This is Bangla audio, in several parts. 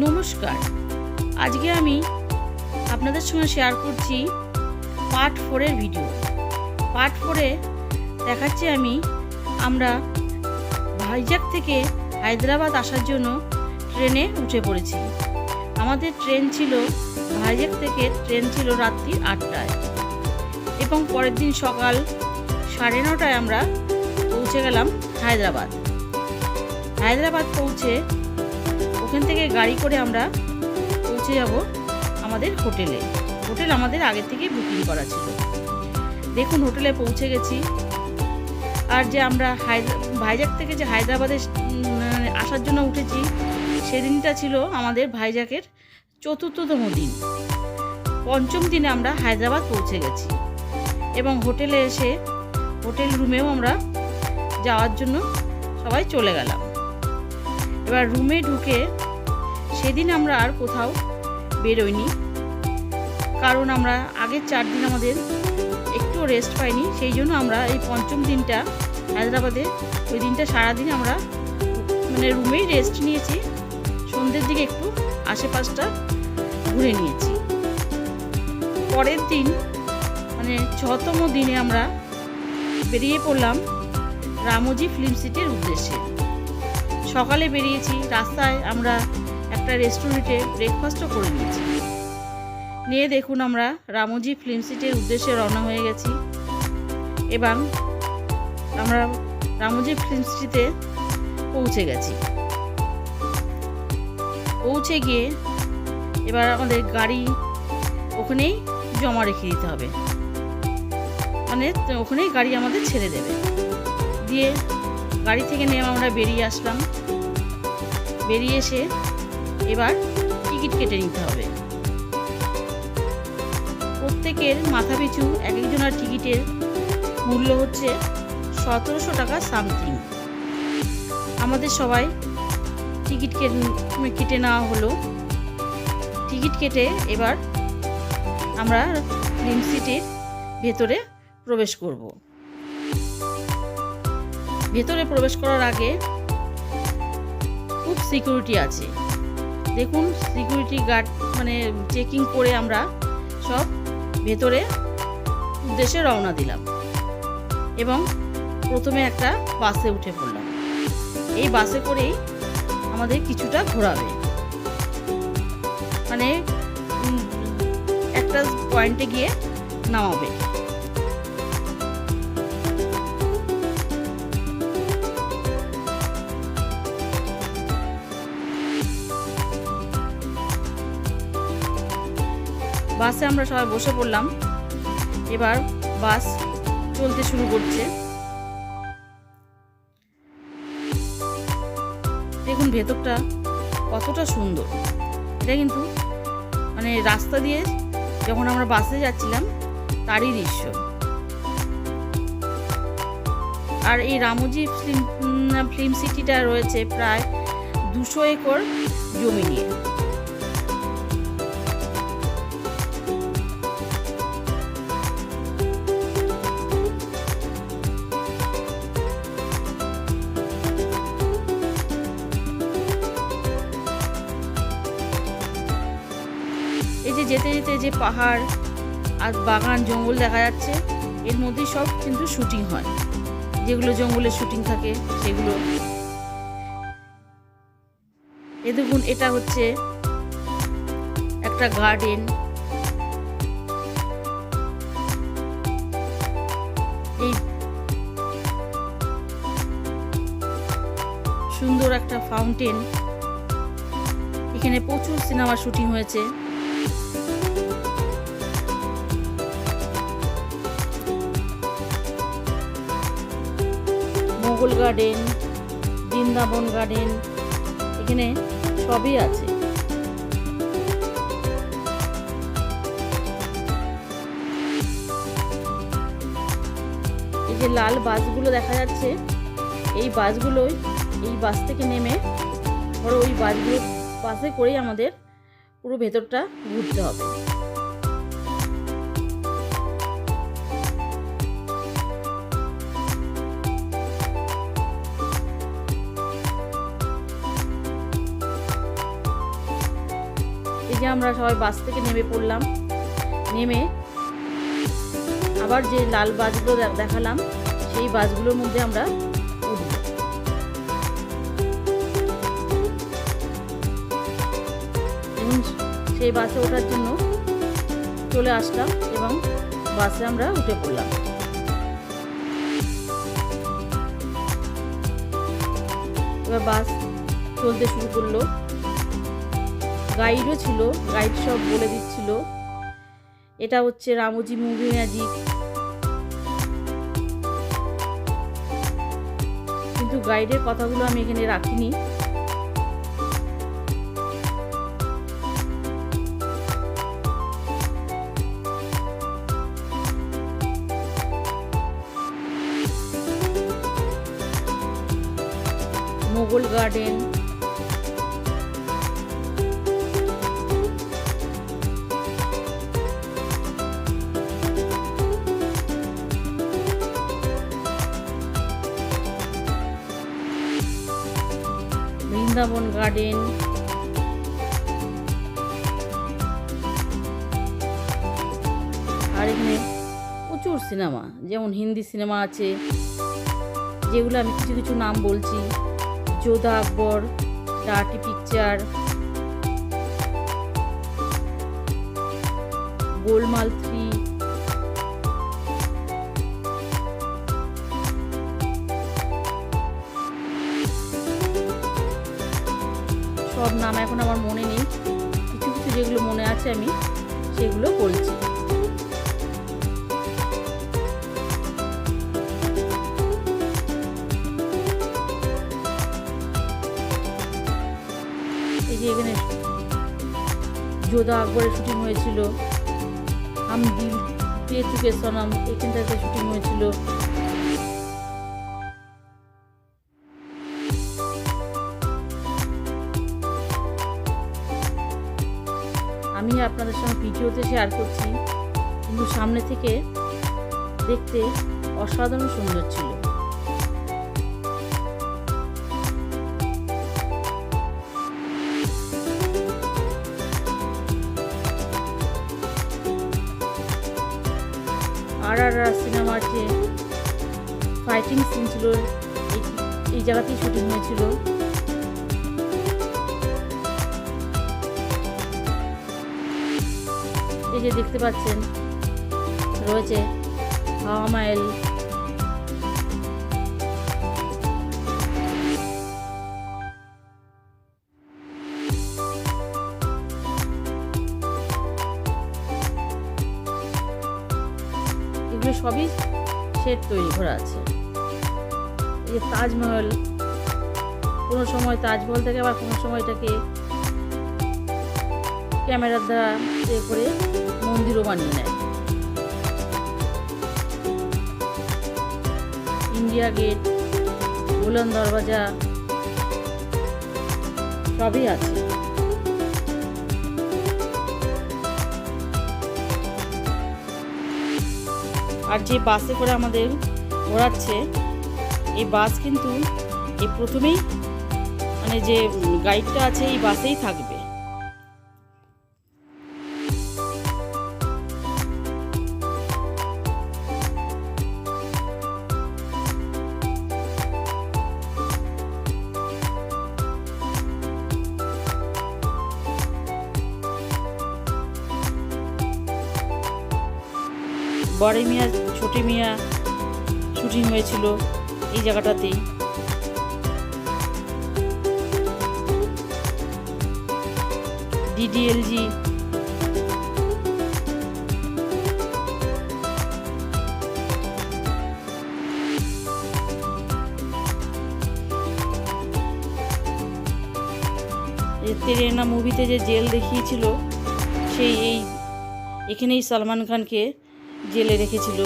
নমস্কার। আজকে আমি আপনাদের সঙ্গে শেয়ার করছি পার্ট 4 এর ভিডিও। পার্ট 4 এ দেখাচ্ছি আমরা ভাইজ্যাক থেকে হায়দ্রাবাদ আসার জন্য ট্রেনে উঠে পড়েছি। আমাদের ট্রেন ছিল ভাইজ্যাক থেকে রাত্রি 8টায় এবং পরের দিন সকাল 9:30টায় আমরা পৌঁছে গেলাম হায়দ্রাবাদ পৌঁছে ওখান থেকে গাড়ি করে আমরা পৌঁছে যাব আমাদের হোটেল আমাদের আগে থেকে বুকিং করা ছিল। দেখুন হোটেলে পৌঁছে গেছি। আর যে আমরা ভাইজ্যাক থেকে যে হায়দ্রাবাদে আসার জন্য উঠেছি সেদিনটা ছিল আমাদের ভাইজ্যাকের 4র্থতম দিন। 5ম দিনে আমরা হায়দ্রাবাদ পৌঁছে গেছি এবং হোটেলে এসে হোটেল রুমেও আমরা যাওয়ার জন্য সবাই চলে গেলাম। এবার রুমে ঢুকে সেদিন আমরা আর কোথাও বেরোইনি, কারণ আমরা আগের 4 দিন আমাদের একটু রেস্ট পাইনি। সেই জন্য আমরা এই 5ম দিনটা হায়দ্রাবাদে ওই দিনটা সারাদিন আমরা রুমেই রেস্ট নিয়েছি। সন্ধ্যের দিকে একটু আশেপাশটা ঘুরে নিয়েছি। পরের দিন 6তম দিনে আমরা বেরিয়ে পড়লাম রামোজি ফিল্ম সিটির উদ্দেশ্যে। সকালে বেরিয়েছি, রাস্তায় আমরা একটা রেস্টুরেন্টে ব্রেকফাস্টও করে নিয়েছি। নিয়ে দেখুন আমরা রামোজি ফিল্ম সিটির উদ্দেশ্যে রওনা হয়ে গেছি এবং আমরা রামোজি ফিল্ম সিটিতে পৌঁছে গেছি। পৌঁছে গিয়ে এবার আমাদের গাড়ি ওখানেই জমা রেখে দিতে হবে, ওখানেই গাড়ি আমাদের ছেড়ে দেবে। দিয়ে গাড়ি থেকে নেমে আমরা বেরিয়ে আসলাম। বেরিয়ে এসে এবার টিকিট কেটে নিতে হবে। প্রত্যেকের মাথাপিছু এক একজনের টিকিটের মূল্য হচ্ছে 1700 টাকা সামথিং। আমাদের সবাই টিকিট কেটে নেওয়া হলো। টিকিট কেটে এবার আমরা ফিল্ম সিটির ভেতরে প্রবেশ করব। ভেতরে প্রবেশ করার আগে খুব সিকিউরিটি আছে। দেখুন সিকিউরিটি গার্ড চেকিং করে আমরা সব ভেতরে উদ্দেশ্যে রওনা দিলাম এবং প্রথমে একটা বাসে উঠে পড়লাম। এই বাসে করেই আমাদের কিছুটা ঘোরাবে, একটা পয়েন্টে গিয়ে নামাবে। বাসে আমরা সবাই বসে পড়লাম। এবার বাস চলতে শুরু করছে। দেখুন ভেতরটা কতটা সুন্দর। এটা কিন্তু রাস্তা দিয়ে যখন আমরা বাসে যাচ্ছিলাম তারই দৃশ্য। আর এই রামোজি ফিল্ম সিটিটা রয়েছে প্রায় 200 একর জমি নিয়ে। এই যে যেতে যেতে যে পাহাড় আর বাগান জঙ্গল দেখা যাচ্ছে, এর মধ্যে সব কিন্তু শুটিং হয়। যেগুলো জঙ্গলে শুটিং থাকে সেগুলো। এ দেখুন এটা হচ্ছে একটা গার্ডেন। এই সুন্দর একটা ফাউন্টেন। এখানে প্রচুর সিনেমা শুটিং হয়েছে। মোগল গার্ডেন, বৃন্দাবন গার্ডেন, এখানে সবই আছে। এই যে লাল বাসগুলো দেখা যাচ্ছে, এই বাসগুলোই এই বাস থেকে নেমে ধরো ওই বাসে করেই আমাদের পুরো ভেতরটা ঘুরতে হবে। এই যে আমরা সবাই বাস থেকে নেমে পড়লাম। নেমে আবার যে লাল বাসগুলো দেখালাম সেই বাসগুলোর মধ্যে আমরা উঠব। এবং সেই বাসে ওঠার জন্য চলে আসলাম এবং বাসে আমরা উঠে পড়লাম। এবার বাস চলতে শুরু করলো। গাইডও ছিল, গাইড সব বলে দিচ্ছিল এটা হচ্ছে রামোজি মুভি ম্যাজিক। কিন্তু গাইডের কথাগুলো আমি এখানে রাখিনি। মোগল গার্ডেন, বৃন্দাবন গার্ডেন, আর এখানে প্রচুর সিনেমা, যেমন হিন্দি সিনেমা আছে যেগুলো আমি কিছু কিছু নাম বলছি। যোধা আকবর, ডার্টি পিকচার, গোলমাল 3, সব নাম এখন আমার মনে নেই, কিছু কিছু যেগুলো মনে আছে আমি সেগুলো বলছি। এই যে এখানে যোধা আকবরের শুটিং হয়েছিল, হাম দিল দে চুকে সনম এখানটাতে শুটিং হয়েছিল। আমি আপনাদের সঙ্গে ভিডিওতে শেয়ার করছি, কিন্তু সামনে থেকে দেখতে অসাধারণ সুন্দর ছিল। RRR সিনেমার যে ফাইটিং সিন ছিল এই জায়গাতেই শুটিং হয়েছিল। এই যে দেখতে পাচ্ছেন রয়েছে হাওয়া মাইল, এগুলো সবই সেট তৈরি করা আছে। এই যে তাজমহল, কোনো সময় তাজমহল থেকে আবার কোনো সময় এটাকে ক্যামেরার দ্বারা এ করে মন্দিরও বানিয়ে নেয়। ইন্ডিয়া গেট, বুলন্দ দরওয়াজা সবই আছে। আর যে বাসে করে আমাদের ঘোরাচ্ছে এই বাস কিন্তু এই প্রথমেই মানে যে গাইডটা আছে এই বাসেই থাকবে। বড় মিয়া ছোট মিয়া শুটিং হয়েছিল এই জায়গাটাতেই। DDLG, তেরে না মুভিতে যে জেল দেখিয়েছিল সেই এখানেই সালমান খানকে জেলে রেখেছিল।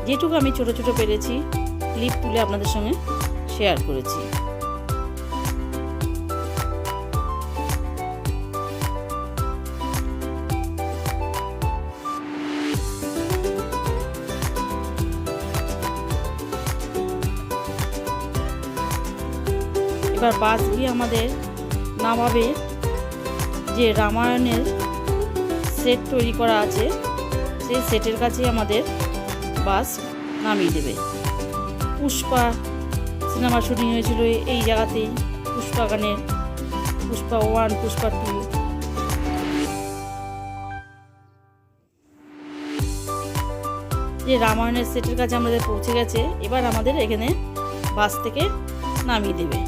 যেটুকু আমি ছোট ছোট পেরেছি ক্লিপ তুলে আপনাদের সঙ্গে শেয়ার করেছি। এবার বাস গিয়ে আমাদের নামাবে যে রামায়ণের সেট তৈরি করা আছে, সেই সেটের কাছে আমাদের বাস নামিয়ে দেবে। পুষ্পা সিনেমা শুটিং হয়েছিল এই জায়গাতেই, পুষ্পা গানের, পুষ্পা 1, পুষ্পা 2। যে রামায়ণের সেটের কাছে আমাদের পৌঁছে গেছে। এবার আমাদের এখানে বাস থেকে নামিয়ে দেবে।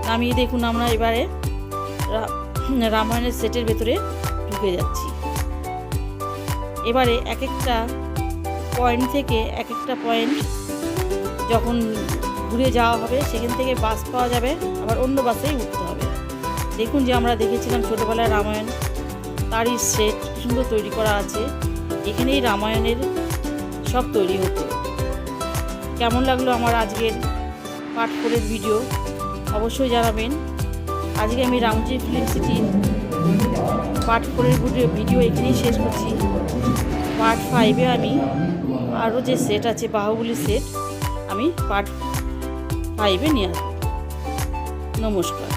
নামিয়ে দেখুন আমরা এবারে রামায়ণের সেটের ভেতরে ঢুকে যাচ্ছি। এবারে এক একটা পয়েন্ট থেকে এক একটা পয়েন্ট যখন ঘুরে যাওয়া হবে সেখান থেকে বাস পাওয়া যাবে, আবার অন্য বাসেই উঠতে হবে। দেখুন যে আমরা দেখেছিলাম ছোটোবেলায় রামায়ণ, তারই সেট সুন্দর তৈরি করা আছে। এখানেই রামায়ণের সব তৈরি হতো। কেমন লাগলো আমার আজকের পার্ট 4-এর ভিডিও অবশ্যই জানাবেন। আজকে আমি রামজি ফিল্ম সিটির পার্ট 4-এর ভিডিও এখানেই শেষ করছি। পার্ট 5-এ আমি আরও যে সেট আছে বাহুবলী সেট আমি পার্ট 5-এ নিয়ে আসবো। নমস্কার।